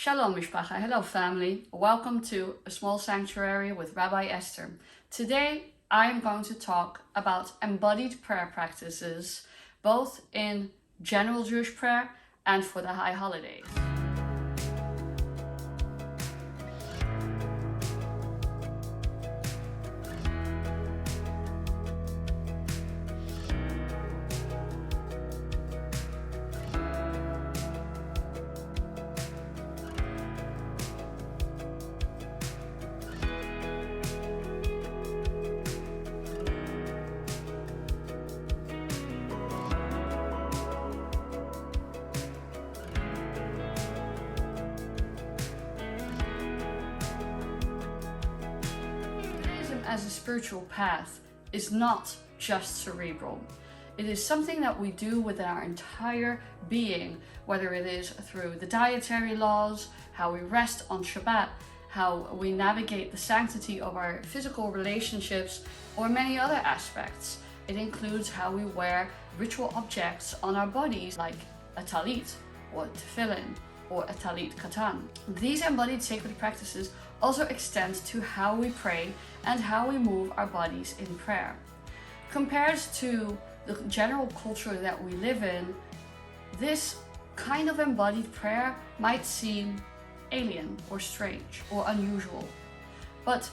Shalom Mishpacha, hello family. Welcome to A Small Sanctuary with Rabbi Esther. Today I am going to talk about embodied prayer practices, both in general Jewish prayer and for the high holidays. Judaism as a spiritual path is not just cerebral. It is something that we do with our entire being, whether it is through the dietary laws, how we rest on Shabbat, how we navigate the sanctity of our physical relationships, or many other aspects. It includes how we wear ritual objects on our bodies, like a talit, or tefillin, or a talit katan. These embodied sacred practices also extend to how we pray and how we move our bodies in prayer. Compared to the general culture that we live in, this kind of embodied prayer might seem alien or strange or unusual. But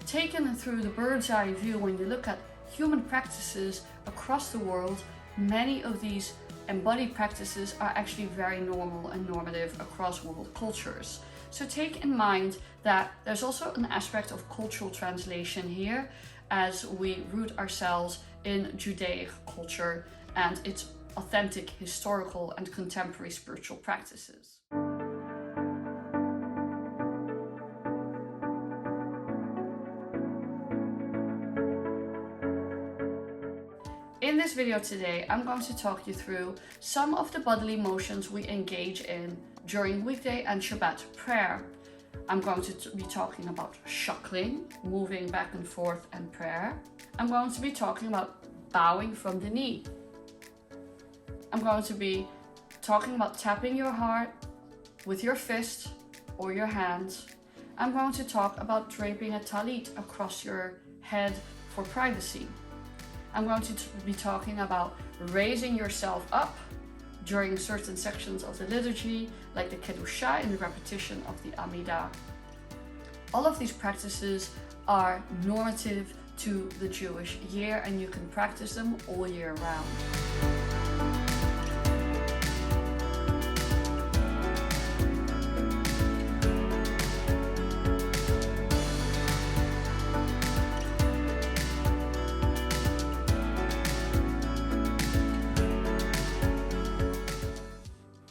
taken through the bird's eye view, when you look at human practices across the world, many of these embodied practices are actually very normal and normative across world cultures. So take in mind that there's also an aspect of cultural translation here as we root ourselves in Judaic culture and its authentic historical and contemporary spiritual practices. In this video today, I'm going to talk you through some of the bodily motions we engage in during weekday and Shabbat prayer. I'm going to be talking about shuckling, moving back and forth and prayer. I'm going to be talking about bowing from the knee. I'm going to be talking about tapping your heart with your fist or your hands. I'm going to talk about draping a talit across your head for privacy. I'm going to be talking about raising yourself up during certain sections of the liturgy, like the Kedusha in the repetition of the Amidah. All of these practices are normative to the Jewish year, and you can practice them all year round.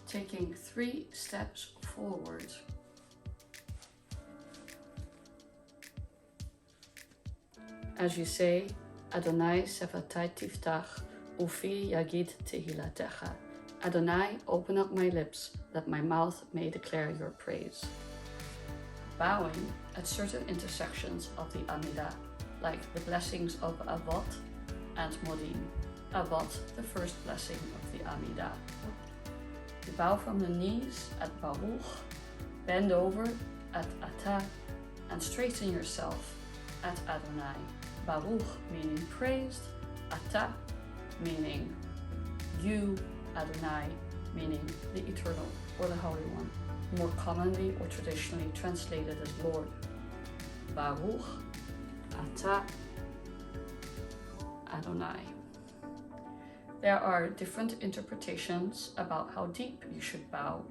Taking 3 steps forward. As you say, Adonai sefatai tiftach, ufi yagid tehilatecha. Adonai, open up my lips, that my mouth may declare your praise. Bowing at certain intersections of the Amidah, like the blessings of Avot and Modim. Avot, the first blessing of the Amidah. You bow from the knees at Baruch, bend over at Atah, and straighten yourself at Adonai. Baruch meaning praised, Atah meaning you, Adonai meaning the Eternal or the Holy One, more commonly or traditionally translated as Lord. Baruch Atah Adonai. There are different interpretations about how deep you should bow.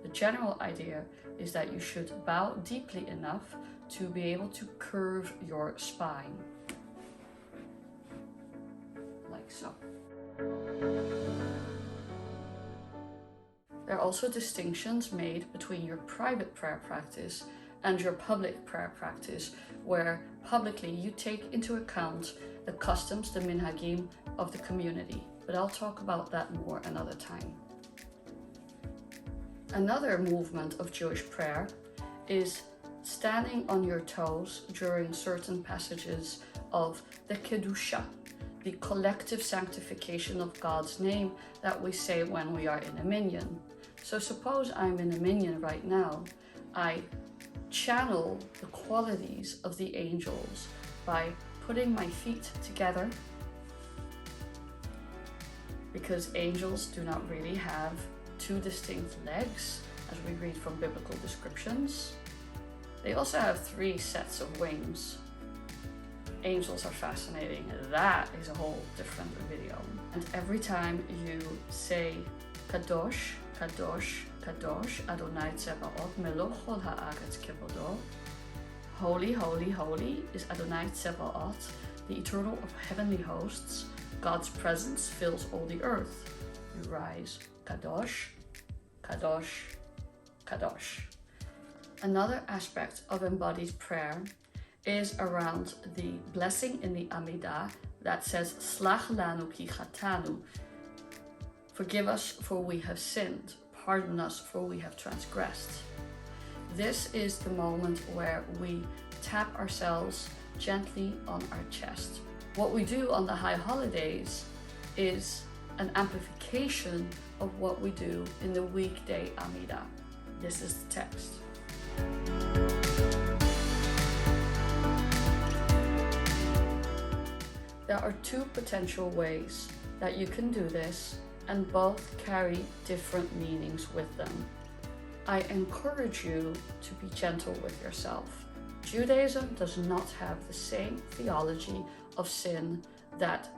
The general idea is that you should bow deeply enough to be able to curve your spine, like so. There are also distinctions made between your private prayer practice and your public prayer practice, where publicly you take into account the customs, the minhagim of the community. But I'll talk about that more another time. Another movement of Jewish prayer is standing on your toes during certain passages of the Kedusha, the collective sanctification of God's name that we say when we are in a minyan. So suppose I'm in a minyan right now. I channel the qualities of the angels by putting my feet together, because angels do not really have two distinct legs, as we read from biblical descriptions. They also have 3 sets of wings. Angels are fascinating. That is a whole different video. And every time you say Kadosh, Kadosh, Kadosh, Adonai Tzebaot, Melech kol haaretz kevodo. Holy, holy, holy is Adonai Tzebaot, the eternal of heavenly hosts. God's presence fills all the earth. You rise, Kadosh, Kadosh, Kadosh. Another aspect of embodied prayer is around the blessing in the Amidah that says, Slach lanu ki chatanu. Forgive us for we have sinned. Pardon us for we have transgressed. This is the moment where we tap ourselves gently on our chest. What we do on the high holidays is an amplification of what we do in the weekday Amidah. This is the text. There are 2 potential ways that you can do this, and both carry different meanings with them. I encourage you to be gentle with yourself. Judaism does not have the same theology of sin that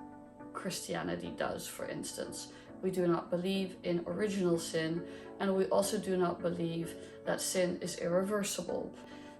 Christianity does, for instance. We do not believe in original sin, and we also do not believe that sin is irreversible.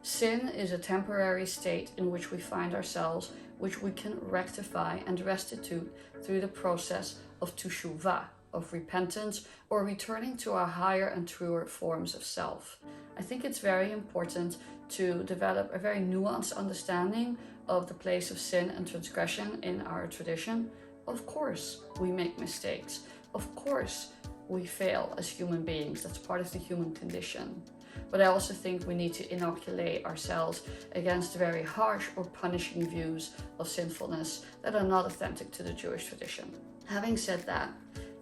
Sin is a temporary state in which we find ourselves, which we can rectify and restitute through the process of teshuvah, of repentance, or returning to our higher and truer forms of self. I think it's very important to develop a very nuanced understanding of the place of sin and transgression in our tradition. Of course, we make mistakes. Of course, we fail as human beings. That's part of the human condition. But I also think we need to inoculate ourselves against very harsh or punishing views of sinfulness that are not authentic to the Jewish tradition. Having said that,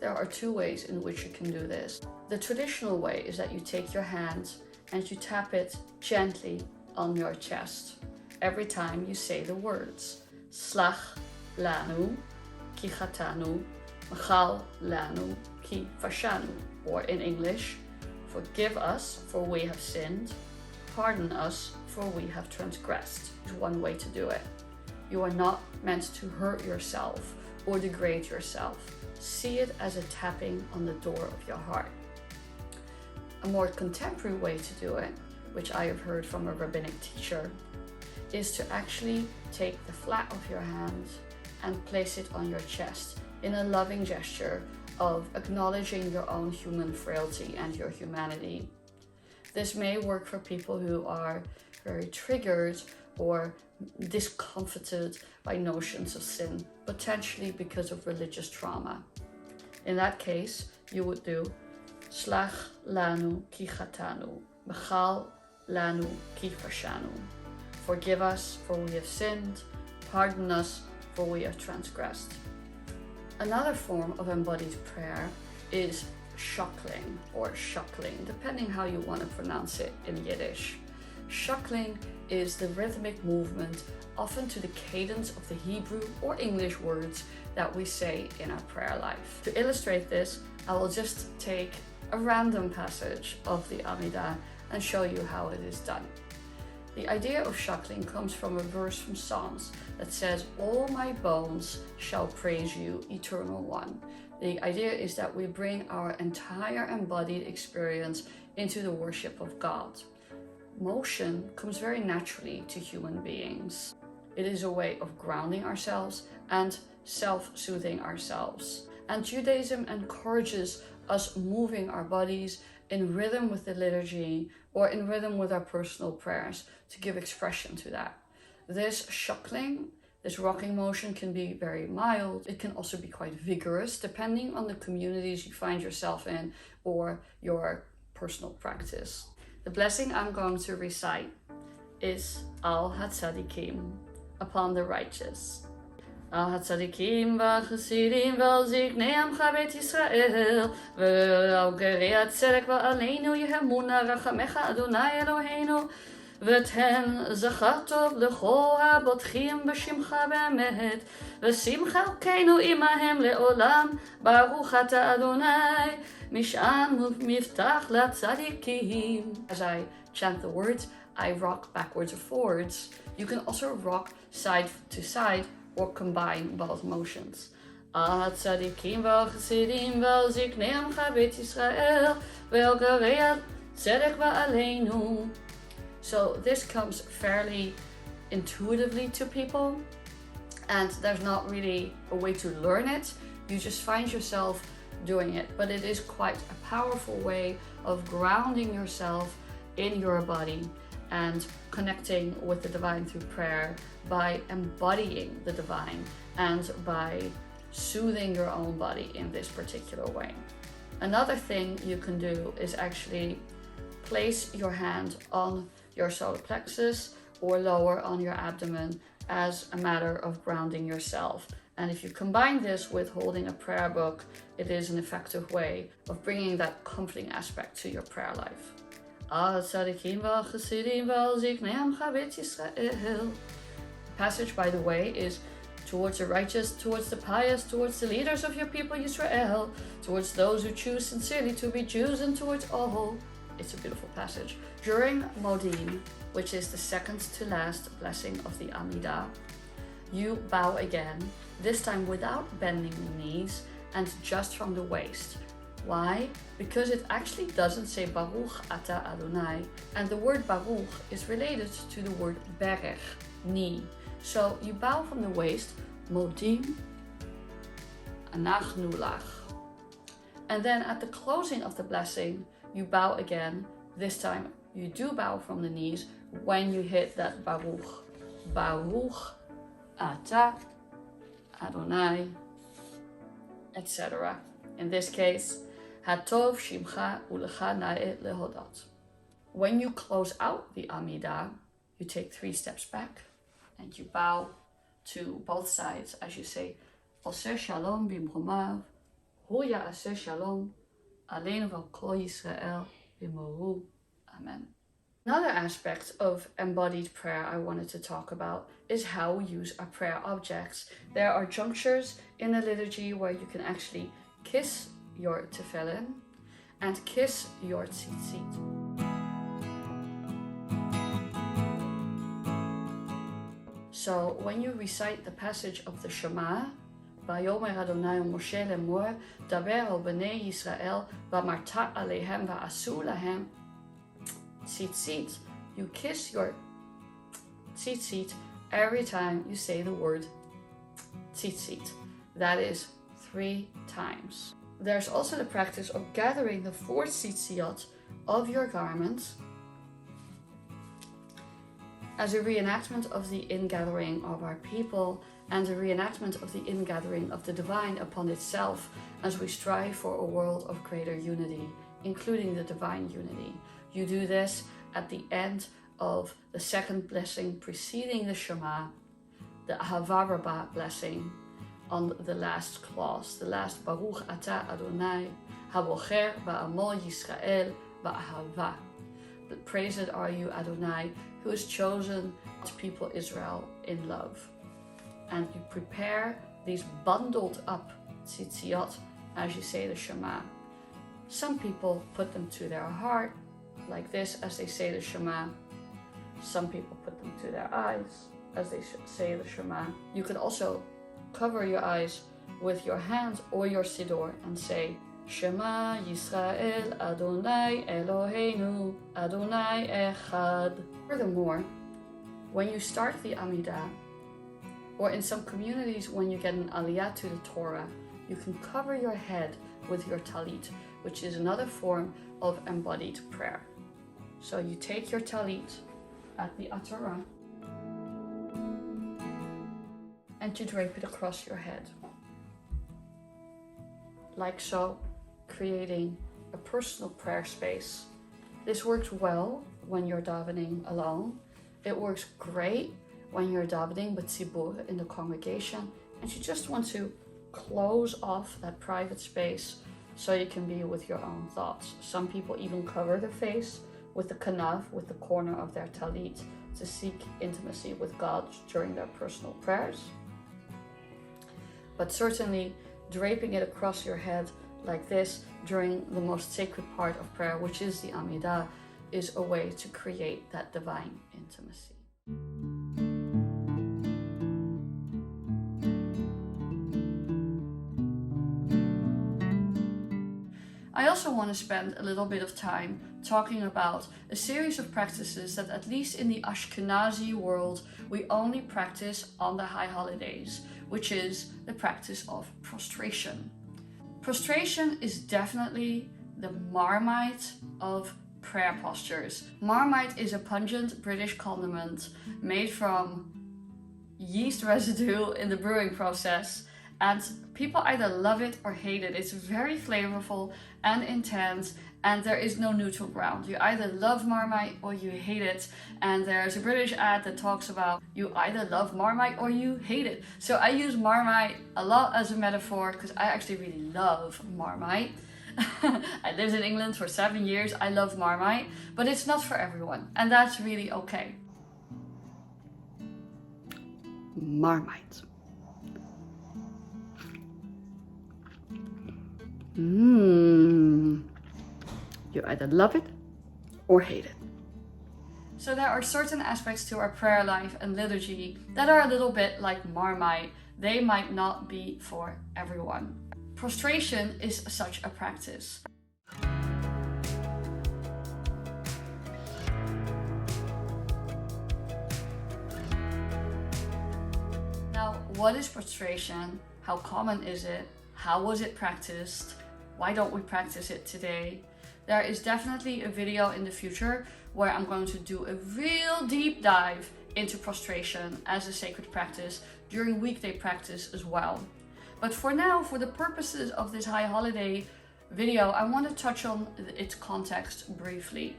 there are 2 ways in which you can do this. The traditional way is that you take your hand and you tap it gently on your chest every time you say the words Slach lanu ki chatanu, Machal lanu ki fashanu, or in English, forgive us for we have sinned, pardon us for we have transgressed. Is one way to do it. You are not meant to hurt yourself or degrade yourself. See it as a tapping on the door of your heart. A more contemporary way to do it, which I have heard from a rabbinic teacher, is to actually take the flat of your hand and place it on your chest in a loving gesture of acknowledging your own human frailty and your humanity. This may work for people who are very triggered or discomforted by notions of sin, potentially because of religious trauma. In that case, you would do Slach lanu ki chatanu, Machal lanu ki fashanu. Forgive us for we have sinned, pardon us for we have transgressed. Another form of embodied prayer is shuckling or shuckling, depending how you want to pronounce it in Yiddish. Shuckling is the rhythmic movement, often to the cadence of the Hebrew or English words that we say in our prayer life. To illustrate this, I will just take a random passage of the Amidah and show you how it is done. The idea of shuckling comes from a verse from Psalms that says, all my bones shall praise you, Eternal One. The idea is that we bring our entire embodied experience into the worship of God. Motion comes very naturally to human beings. It is a way of grounding ourselves and self-soothing ourselves. And Judaism encourages us moving our bodies in rhythm with the liturgy or in rhythm with our personal prayers to give expression to that. This shuckling, this rocking motion can be very mild. It can also be quite vigorous depending on the communities you find yourself in or your personal practice. The blessing I'm going to recite is Al HaTzadikim, upon the righteous. על הצדיקים והחסידים ועל זקני עמך בית ישראל ועל גרי הצדק ועלינו יהמונה רחמך אדוני אלוהינו ותן זכר טוב לכל הבוטחים בשמך באמת ושמחה אלוקינו עמהם לעולם ברוך אתה אדוני משען ומבטח לצדיקים. As I chant the words, I rock backwards or forwards. You can also rock side to side or combine both motions. הצדיקים והחסידים ועל זקני עמך בית ישראל ועל גרי הצדק ועלינו. So this comes fairly intuitively to people, and there's not really a way to learn it. You just find yourself doing it, but it is quite a powerful way of grounding yourself in your body and connecting with the divine through prayer by embodying the divine and by soothing your own body in this particular way. Another thing you can do is actually place your hand on your solar plexus or lower on your abdomen as a matter of grounding yourself. And if you combine this with holding a prayer book, it is an effective way of bringing that comforting aspect to your prayer life. Passage, by the way, is towards the righteous, towards the pious, towards the leaders of your people Israel, towards those who choose sincerely to be Jews, and towards all. It's a beautiful passage. During Bodily, which is the second to last blessing of the Amidah, you bow again, this time without bending the knees and just from the waist. Why? Because it actually doesn't say Baruch Ata Adonai, and the word Baruch is related to the word Berech, knee. So you bow from the waist, Modim, Anachnu Lach. And then at the closing of the blessing, you bow again. This time you do bow from the knees when you hit that Baruch. Baruch Ata Adonai, etc. In this case, Hatov Shimcha Ulecha Na'e Lehodot. When you close out the Amidah, you take 3 steps back and you bow to both sides as you say, Oseh Shalom Bimromav, Hu Ya'aseh Shalom, Aleinu V'al Kol Yisrael B'moru. Amen. Another aspect of embodied prayer I wanted to talk about is how we use our prayer objects. There are junctures in the liturgy where you can actually kiss your tefillin and kiss your tzitzit. So when you recite the passage of the Shema, Vayomer Adonai Moshe lemor, daber al bnei Yisrael, v'amarta aleihem v'asu lahem tzitzit, you kiss your tzitzit every time you say the word tzitzit. That is 3 times. There's also the practice of gathering the 4 tzitziot of your garment as a reenactment of the ingathering of our people and a reenactment of the ingathering of the divine upon itself as we strive for a world of greater unity, including the divine unity. You do this at the end of the second blessing preceding the Shema, the Ahava Rabbah blessing, on the last clause, the last Baruch Ata Adonai, Habocher Ba'amo Yisrael Ba'ahava. But praised are you, Adonai, who has chosen the people Israel in love. And you prepare these bundled up tzitziot as you say the Shema. Some people put them to their heart, like this, as they say the Shema. Some people put them to their eyes as they say the Shema. You can also cover your eyes with your hands or your siddur and say, Shema Yisrael Adonai Eloheinu Adonai Echad. Furthermore, when you start the Amidah, or in some communities when you get an aliyah to the Torah, you can cover your head with your talit, which is another form of embodied prayer. So you take your talit at the Atorah and you drape it across your head, like so, creating a personal prayer space. This works well when you're davening alone. It works great when you're davening with tzibur in the congregation And you just want to close off that private space so you can be with your own thoughts. Some people even cover their face with the kanaf, with the corner of their talit, to seek intimacy with God during their personal prayers. But certainly draping it across your head like this during the most sacred part of prayer, which is the Amidah, is a way to create that divine intimacy. I also want to spend a little bit of time talking about a series of practices that, at least in the Ashkenazi world, we only practice on the high holidays, which is the practice of prostration. Prostration is definitely the Marmite of prayer postures. Marmite is a pungent British condiment made from yeast residue in the brewing process, and people either love it or hate it. It's very flavorful and intense, and there is no neutral ground. You either love Marmite or you hate it, and there's a British ad that talks about you either love Marmite or you hate it. So I use Marmite a lot as a metaphor because I actually really love Marmite. I lived in England for 7 years. I love Marmite, but it's not for everyone, and that's really okay. Marmite. You either love it or hate it. So there are certain aspects to our prayer life and liturgy that are a little bit like Marmite. They might not be for everyone. Prostration is such a practice. Now, what is prostration? How common is it? How was it practiced? Why don't we practice it today? There is definitely a video in the future where I'm going to do a real deep dive into prostration as a sacred practice during weekday practice as well. But for now, for the purposes of this high holiday video, I want to touch on its context briefly.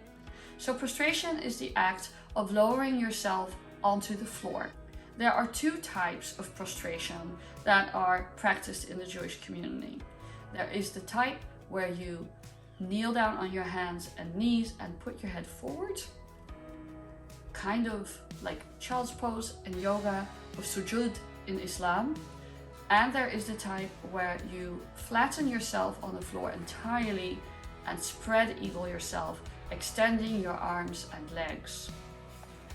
So prostration is the act of lowering yourself onto the floor. There are two types of prostration that are practiced in the Jewish community. There is the type where you kneel down on your hands and knees and put your head forward, kind of like child's pose in yoga or sujud in Islam. And there is the type where you flatten yourself on the floor entirely and spread eagle yourself, extending your arms and legs.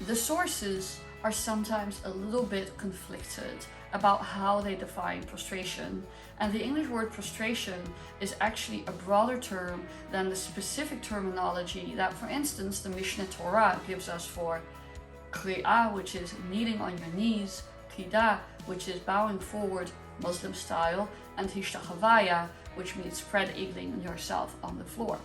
The sources are sometimes a little bit conflicted about how they define prostration, and the English word prostration is actually a broader term than the specific terminology that, for instance, the Mishnah Torah gives us for kri'ah, which is kneeling on your knees, qidah, which is bowing forward Muslim style, and hishtachavaya, which means spread eagling yourself on the floor.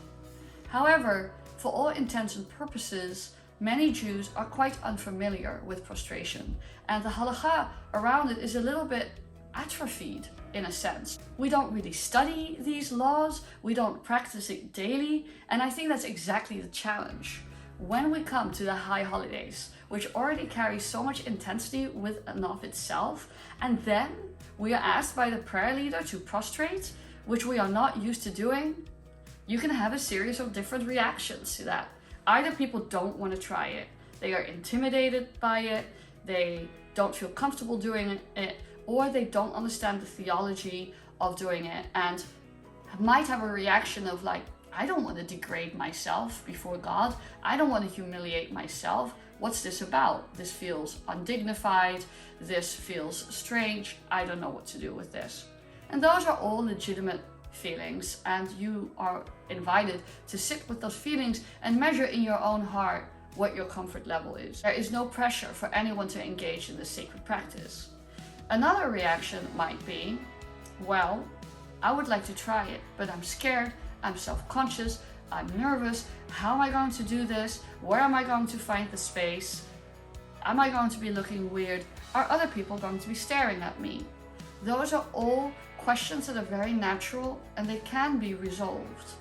However, for all intents and purposes, many Jews are quite unfamiliar with prostration, and the halakha around it is a little bit atrophied in a sense. We don't really study these laws, we don't practice it daily, and I think that's exactly the challenge. When we come to the high holidays, which already carry so much intensity with and of itself, and then we are asked by the prayer leader to prostrate, which we are not used to doing, you can have a series of different reactions to that. Either people don't want to try it, they are intimidated by it, they don't feel comfortable doing it, or they don't understand the theology of doing it and might have a reaction of like, I don't want to degrade myself before God, I don't want to humiliate myself, what's this about? This feels undignified, this feels strange, I don't know what to do with this. And those are all legitimate feelings, and you are invited to sit with those feelings and measure in your own heart what your comfort level is. There is no pressure for anyone to engage in this sacred practice. Another reaction might be, well, I would like to try it, but I'm scared, I'm self-conscious, I'm nervous, how am I going to do this? Where am I going to find the space? Am I going to be looking weird? Are other people going to be staring at me? Those are all questions that are very natural and they can be resolved.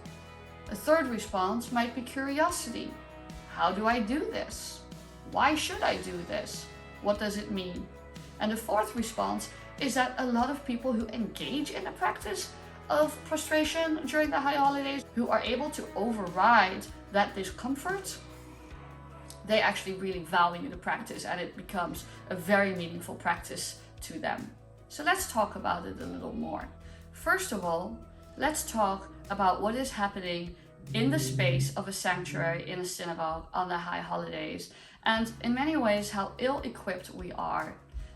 A third response might be curiosity. How do I do this? Why should I do this? What does it mean? And the fourth response is that a lot of people who engage in the practice of prostration during the high holidays, who are able to override that discomfort, they actually really value the practice and it becomes a very meaningful practice to them. So let's talk about it a little more. First of all, let's talk about what is happening in the space of a sanctuary in a synagogue on the high holidays, and in many ways how ill-equipped we are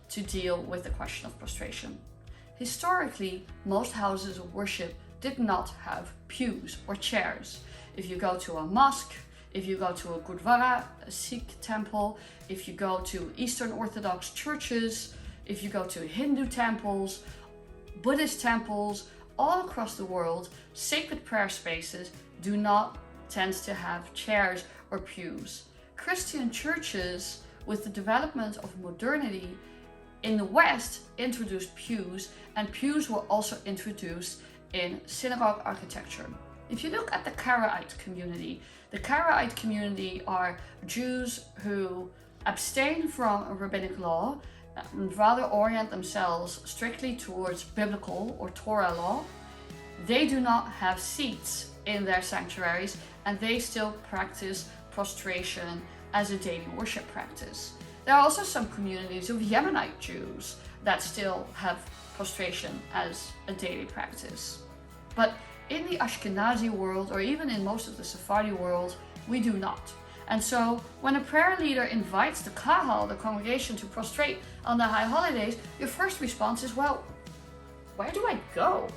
to deal with the question of prostration. Historically, most houses of worship did not have pews or chairs. If you go to a mosque, if you go to a Gurdwara, a Sikh temple, if you go to Eastern Orthodox churches, if you go to Hindu temples, Buddhist temples, all across the world, sacred prayer spaces do not tend to have chairs or pews. Christian churches, with the development of modernity in the West, introduced pews, and pews were also introduced in synagogue architecture. If you look at the Karaite community, the Karaite community are Jews who abstain from rabbinic law and rather orient themselves strictly towards biblical or Torah law. They do not have seats in their sanctuaries and they still practice prostration as a daily worship practice. There are also some communities of Yemenite Jews that still have prostration as a daily practice. But in the Ashkenazi world, or even in most of the Sephardi world, we do not. And so when a prayer leader invites the kahal, the congregation, to prostrate on the high holidays, your first response is, well, where do I go?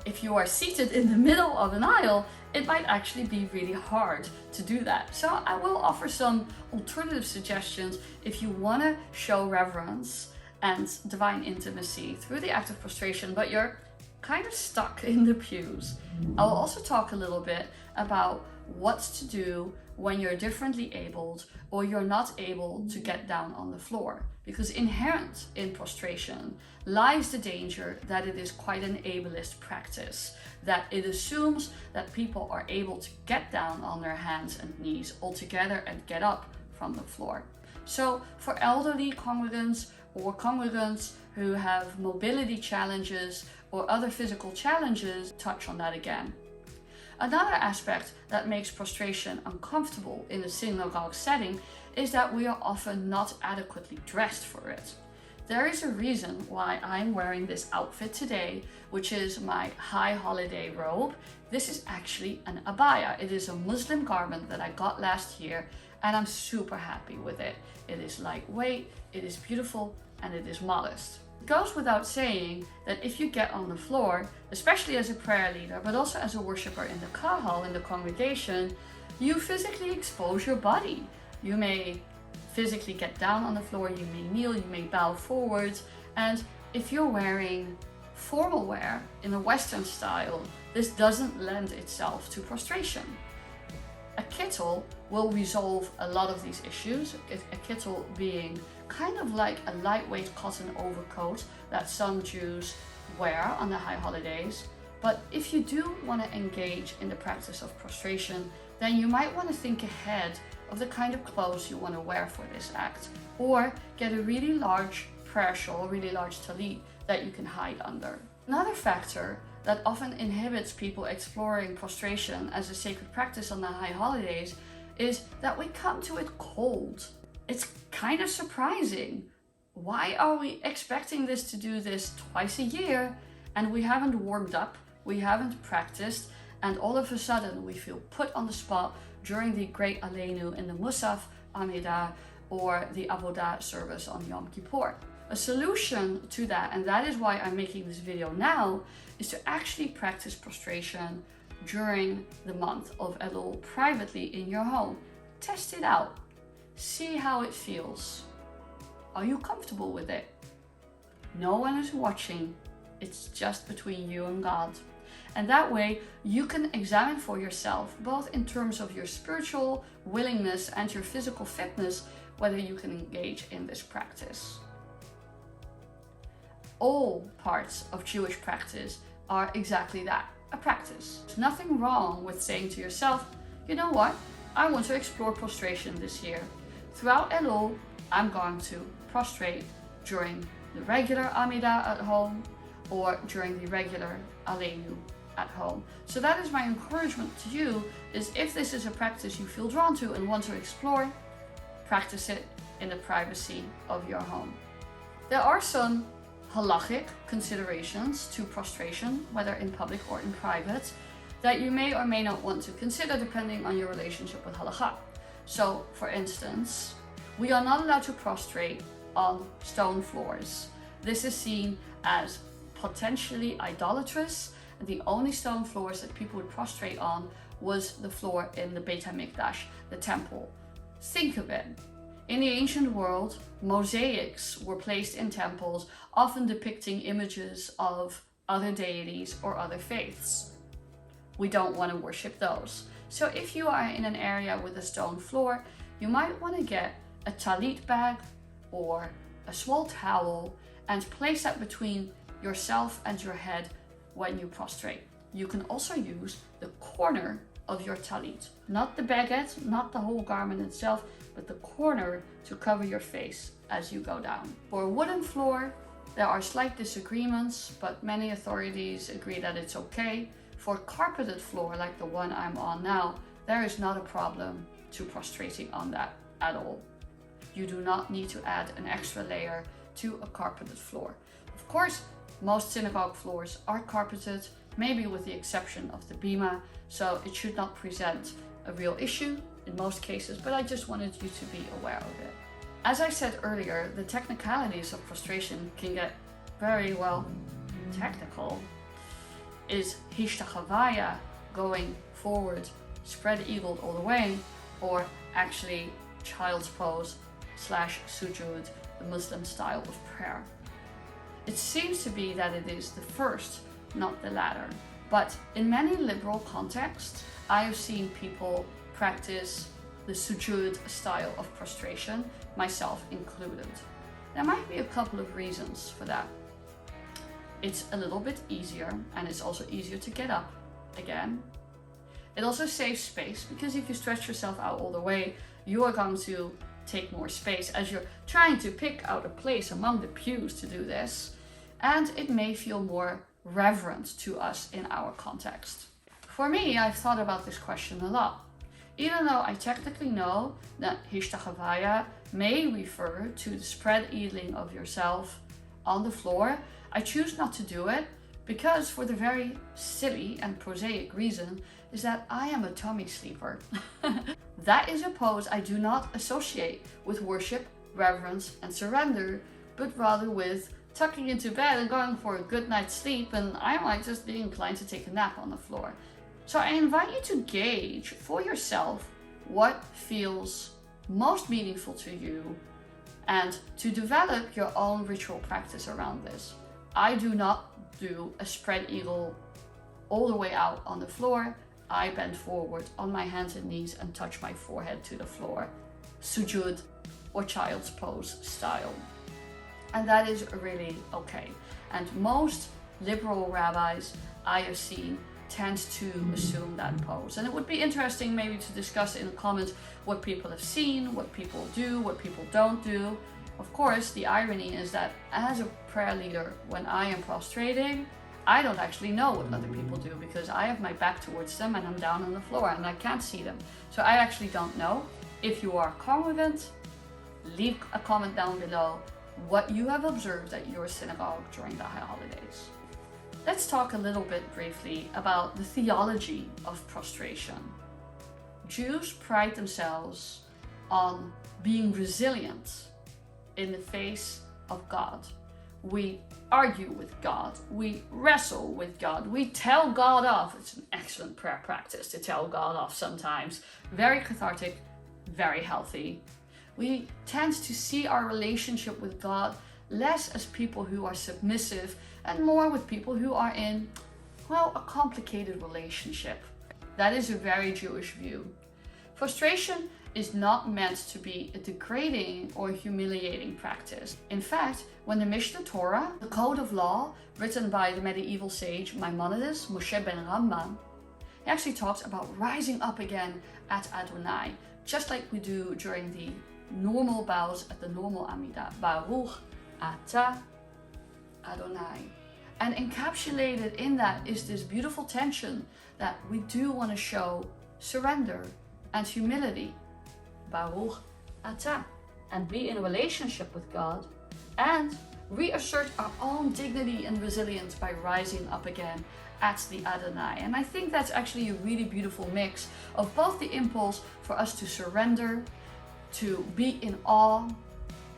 If you are seated in the middle of an aisle, it might actually be really hard to do that. So I will offer some alternative suggestions if you want to show reverence and divine intimacy through the act of prostration, but you're kind of stuck in the pews. I'll also talk a little bit about what to do when you're differently abled or you're not able to get down on the floor. Because inherent in prostration lies the danger that it is quite an ableist practice, that it assumes that people are able to get down on their hands and knees altogether and get up from the floor. So for elderly congregants or congregants who have mobility challenges or other physical challenges, touch on that again. Another aspect that makes prostration uncomfortable in a synagogue setting is that we are often not adequately dressed for it. There is a reason why I'm wearing this outfit today, which is my high holiday robe. This is actually an abaya. It is a Muslim garment that I got last year and I'm super happy with it. It is lightweight, it is beautiful, and it is modest. It goes without saying that if you get on the floor, especially as a prayer leader, but also as a worshiper in the kahal, in the congregation, you physically expose your body. You may physically get down on the floor, you may kneel, you may bow forwards, and if you're wearing formal wear in a Western style, this doesn't lend itself to prostration. A kittel will resolve a lot of these issues, a kittel being kind of like a lightweight cotton overcoat that some Jews wear on the high holidays. But if you do want to engage in the practice of prostration, then you might want to think ahead of the kind of clothes you want to wear for this act, or get a really large prayer shawl, really large talit that you can hide under. Another factor that often inhibits people exploring prostration as a sacred practice on the high holidays is that we come to it cold. It's kind of surprising. Why are we expecting to do this twice a year and we haven't warmed up, we haven't practiced, and all of a sudden we feel put on the spot during the Great Aleinu in the Musaf, Amidah, or the Avodah service on Yom Kippur. A solution to that, and that is why I'm making this video now, is to actually practice prostration during the month of Elul privately in your home. Test it out. See how it feels. Are you comfortable with it? No one is watching. It's just between you and God. And that way you can examine for yourself, both in terms of your spiritual willingness and your physical fitness, whether you can engage in this practice. All parts of Jewish practice are exactly that, a practice. There's nothing wrong with saying to yourself, you know what, I want to explore prostration this year. Throughout Elul, I'm going to prostrate during the regular Amidah at home or during the regular Aleinu at home. So that is my encouragement to you, is if this is a practice you feel drawn to and want to explore, practice it in the privacy of your home. There are some halachic considerations to prostration, whether in public or in private, that you may or may not want to consider depending on your relationship with halakha. So, for instance, we are not allowed to prostrate on stone floors. This is seen as potentially idolatrous, and the only stone floors that people would prostrate on was the floor in the Beit HaMikdash, the temple. Think of it. In the ancient world, mosaics were placed in temples, often depicting images of other deities or other faiths. We don't want to worship those. So if you are in an area with a stone floor, you might want to get a talit bag or a small towel and place that between yourself and your head when you prostrate. You can also use the corner of your talit, not the baguette, not the whole garment itself, but the corner to cover your face as you go down. For a wooden floor, there are slight disagreements, but many authorities agree that it's okay. For a carpeted floor like the one I'm on now, there is not a problem to prostrating on that at all. You do not need to add an extra layer to a carpeted floor. Of course, most synagogue floors are carpeted, maybe with the exception of the bima, so it should not present a real issue in most cases, but I just wanted you to be aware of it. As I said earlier, the technicalities of prostration can get very, well, technical. Is hishtachavaya going forward, spread eagled all the way, or actually child's pose / sujud, the Muslim style of prayer? It seems to be that it is the first, not the latter. But in many liberal contexts, I have seen people practice the sujud style of prostration, myself included. There might be a couple of reasons for that. It's a little bit easier, and it's also easier to get up again. It also saves space, because if you stretch yourself out all the way, you are going to take more space as you're trying to pick out a place among the pews to do this. And it may feel more reverent to us in our context. For me, I've thought about this question a lot. Even though I technically know that hishtachavaya may refer to the spread eagling of yourself on the floor, I choose not to do it because, for the very silly and prosaic reason, is that I am a tummy sleeper. That is a pose I do not associate with worship, reverence, and surrender, but rather with tucking into bed and going for a good night's sleep, and I might just be inclined to take a nap on the floor. So I invite you to gauge for yourself what feels most meaningful to you and to develop your own ritual practice around this. I do not do a spread eagle all the way out on the floor. I bend forward on my hands and knees and touch my forehead to the floor, sujud or child's pose style. And that is really okay. And most liberal rabbis I have seen tend to assume that pose. And it would be interesting maybe to discuss in the comments what people have seen, what people do, what people don't do. Of course, the irony is that as a prayer leader, when I am prostrating, I don't actually know what other people do because I have my back towards them and I'm down on the floor and I can't see them. So I actually don't know. If you are confident, leave a comment down below what you have observed at your synagogue during the high holidays. Let's talk a little bit briefly about the theology of prostration. Jews pride themselves on being resilient in the face of God. We argue with God, we wrestle with God, we tell God off. It's an excellent prayer practice to tell God off sometimes. Very cathartic, very healthy. We tend to see our relationship with God less as people who are submissive and more with people who are in, well, a complicated relationship. That is a very Jewish view. Prostration is not meant to be a degrading or humiliating practice. In fact, when the Mishnah Torah, the code of law written by the medieval sage Maimonides, Moshe ben Rambam, he actually talks about rising up again at Adonai, just like we do during the normal bows at the normal Amidah. Baruch Ata Adonai. And encapsulated in that is this beautiful tension that we do want to show surrender and humility, Baruch Atah, and be in a relationship with God, and reassert our own dignity and resilience by rising up again at the Adonai. And I think that's actually a really beautiful mix of both the impulse for us to surrender, to be in awe,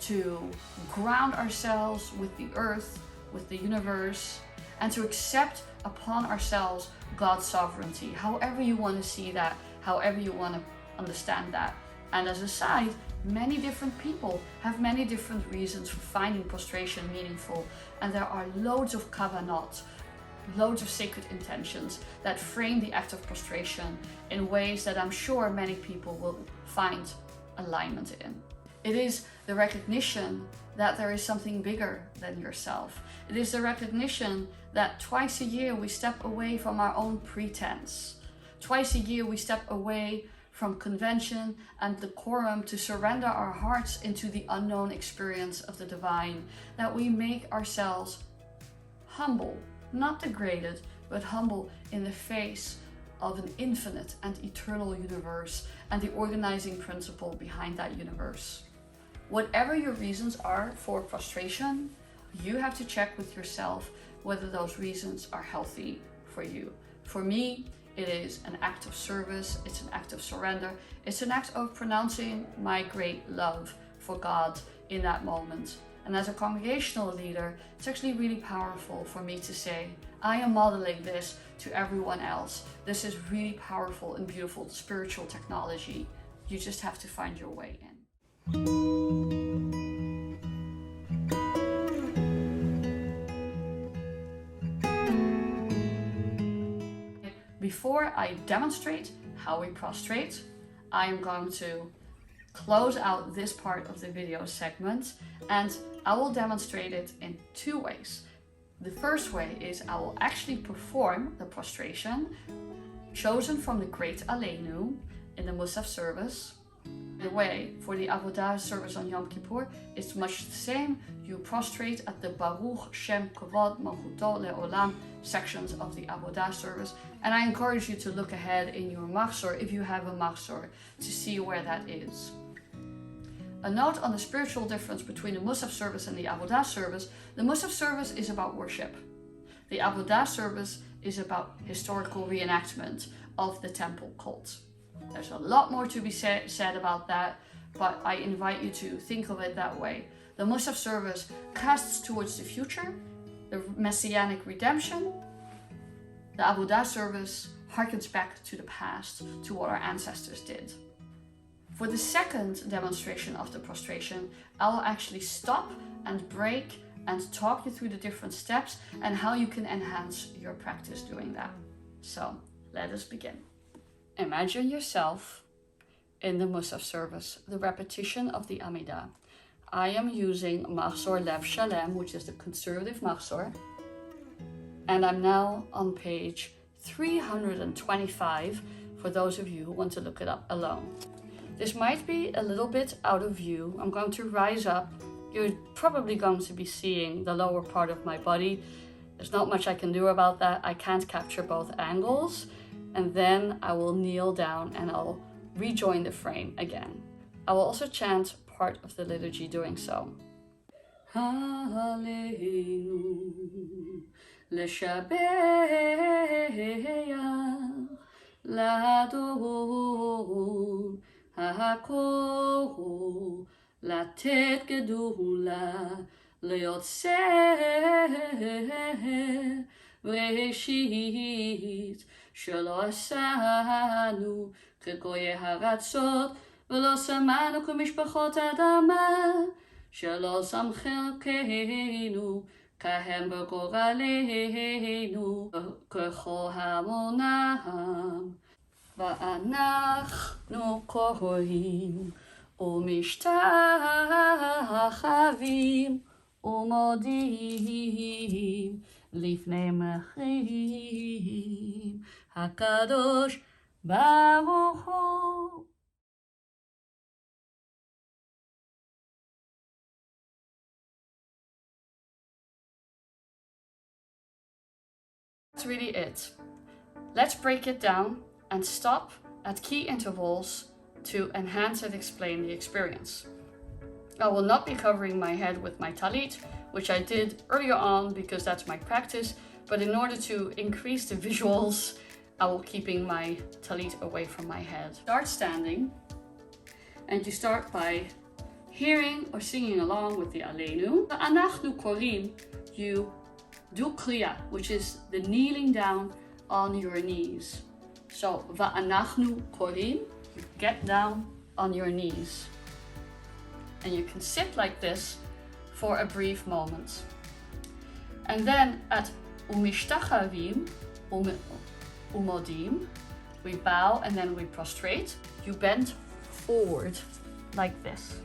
to ground ourselves with the earth, with the universe, and to accept upon ourselves God's sovereignty, however you want to see that, however you want to understand that. And as a side, many different people have many different reasons for finding prostration meaningful, and there are loads of kavanot, loads of sacred intentions that frame the act of prostration in ways that I'm sure many people will find alignment in. It is the recognition that there is something bigger than yourself. It is the recognition that twice a year we step away from our own pretense. Twice a year we step away from convention and decorum to surrender our hearts into the unknown experience of the divine, that we make ourselves humble, not degraded, but humble in the face of an infinite and eternal universe and the organizing principle behind that universe. Whatever your reasons are for prostration, you have to check with yourself whether those reasons are healthy for you. For me, it is an act of service, it's an act of surrender, it's an act of pronouncing my great love for God in that moment. And as a congregational leader, it's actually really powerful for me to say, I am modeling this to everyone else. This is really powerful and beautiful spiritual technology. You just have to find your way in. Before I demonstrate how we prostrate, I am going to close out this part of the video segment, and I will demonstrate it in two ways. The first way is I will actually perform the prostration chosen from the Great Aleinu in the Musaf service. The way for the Avodah service on Yom Kippur is much the same. You prostrate at the Baruch Shem Kavod Malchuto Le'olam sections of the Avodah service, and I encourage you to look ahead in your machzor, if you have a machzor, to see where that is. A note on the spiritual difference between the Musaf service and the Avodah service. The Musaf service is about worship. The Avodah service is about historical reenactment of the temple cult. There's a lot more to be said about that, but I invite you to think of it that way. The Musaf service casts towards the future, the messianic redemption. The Avodah service harkens back to the past, to what our ancestors did. For the second demonstration of the prostration, I will actually stop and break and talk you through the different steps and how you can enhance your practice doing that. So let us begin. Imagine yourself in the Musaf service, the repetition of the Amidah. I am using Machzor Lev Shalem, which is the conservative Machzor, and I'm now on page 325 for those of you who want to look it up alone. This might be a little bit out of view. I'm going to rise up. You're probably going to be seeing the lower part of my body. There's not much I can do about that. I can't capture both angles. And then I will kneel down and I'll rejoin the frame again. I will also chant part of the liturgy doing so. Hallelu leshabeach ladon hakol latet gedula leyotzeh ראשית שלא עשנו כגויי הרצות ולא שמענו כמשפחות אדמה שלא שם חלקנו כהם בגורלנו ככל המונם ואנחנו קוראים ומשתחווים ומודים לפני מחירים הקדוש ברוך הוא. That's really it. Let's break it down and stop at key intervals to enhance and explain the experience. I will not be covering my head with my talit, which I did earlier on because that's my practice, but in order to increase the visuals, I will keeping my talit away from my head. Start standing, and you start by hearing or singing along with the Aleinu. Anachnu korim, you do kriya, which is the kneeling down on your knees. So va'anachnu korim, you get down on your knees. And you can sit like this for a brief moment. And then at umishtachavim, umodim, we bow and then we prostrate. You bend forward like this.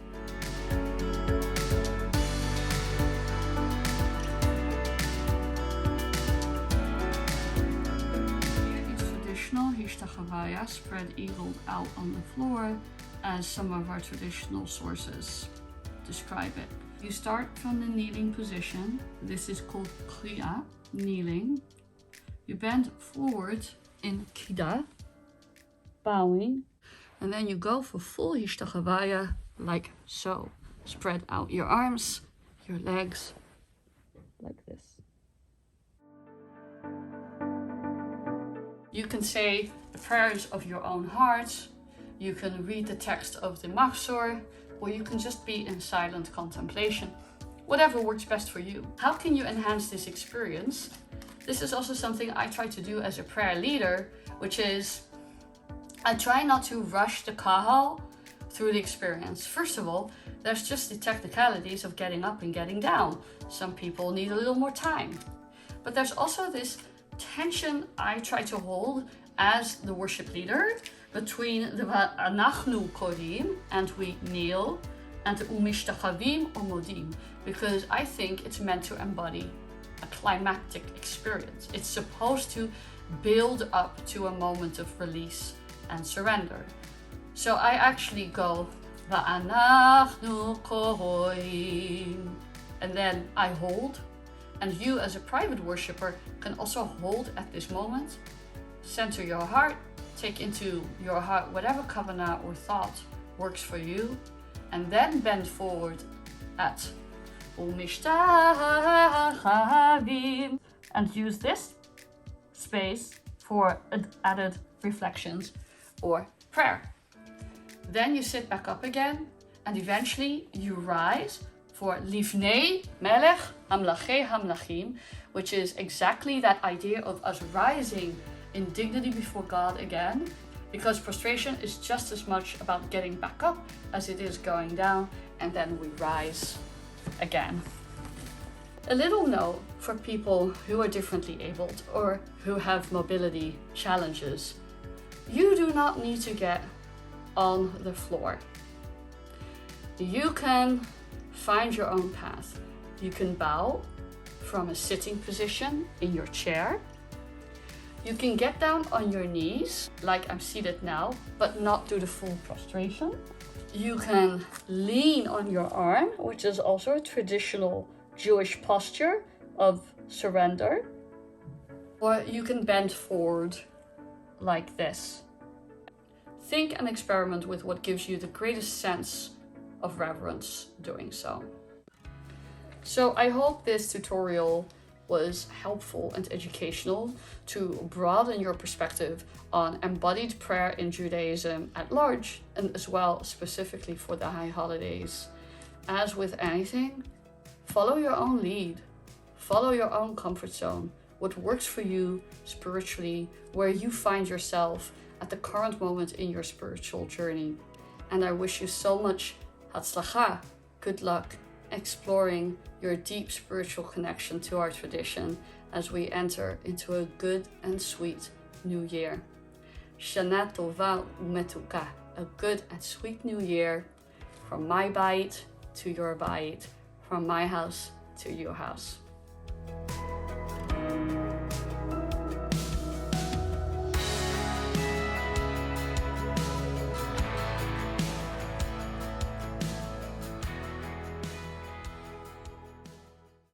It's traditional hishtachavaya, spread eagled out on the floor, as some of our traditional sources describe it. You start from the kneeling position. This is called kriya, kneeling. You bend forward in kida, bowing, and then you go for full hishtachavaya like so. Spread out your arms, your legs, like this. You can say the prayers of your own heart, you can read the text of the Machzor, or you can just be in silent contemplation. Whatever works best for you. How can you enhance this experience? This is also something I try to do as a prayer leader, which is I try not to rush the kahal through the experience. First of all, there's just the technicalities of getting up and getting down. Some people need a little more time. But there's also this tension I try to hold as the worship leader between the anachnu korim, and we kneel, and the umishtachavim umodim, because I think it's meant to embody a climactic experience. It's supposed to build up to a moment of release and surrender. So I actually go va'anachnu korim, and then I hold, and you as a private worshiper can also hold at this moment. Center your heart, take into your heart whatever kavanah or thought works for you, and then bend forward at umishtachavim, and use this space for added reflections or prayer. Then you sit back up again, and eventually you rise for Livnei Melech Hamlachei Hamlachim, which is exactly that idea of us rising in dignity before God again, because prostration is just as much about getting back up as it is going down, and then we rise again. A little note for people who are differently abled or who have mobility challenges. You do not need to get on the floor. You can find your own path. You can bow from a sitting position in your chair. You can get down on your knees, like I'm seated now, but not do the full prostration. You can lean on your arm, which is also a traditional Jewish posture of surrender. Or you can bend forward like this. Think and experiment with what gives you the greatest sense of reverence doing so. So I hope this tutorial was helpful and educational to broaden your perspective on embodied prayer in Judaism at large, and as well specifically for the high holidays. As with anything, follow your own lead, follow your own comfort zone, what works for you spiritually, where you find yourself at the current moment in your spiritual journey. And I wish you so much hatzlacha, good luck, exploring your deep spiritual connection to our tradition as we enter into a good and sweet new year. Shana tova umetuka, a good and sweet new year, from my bayit to your bayit, from my house to your house.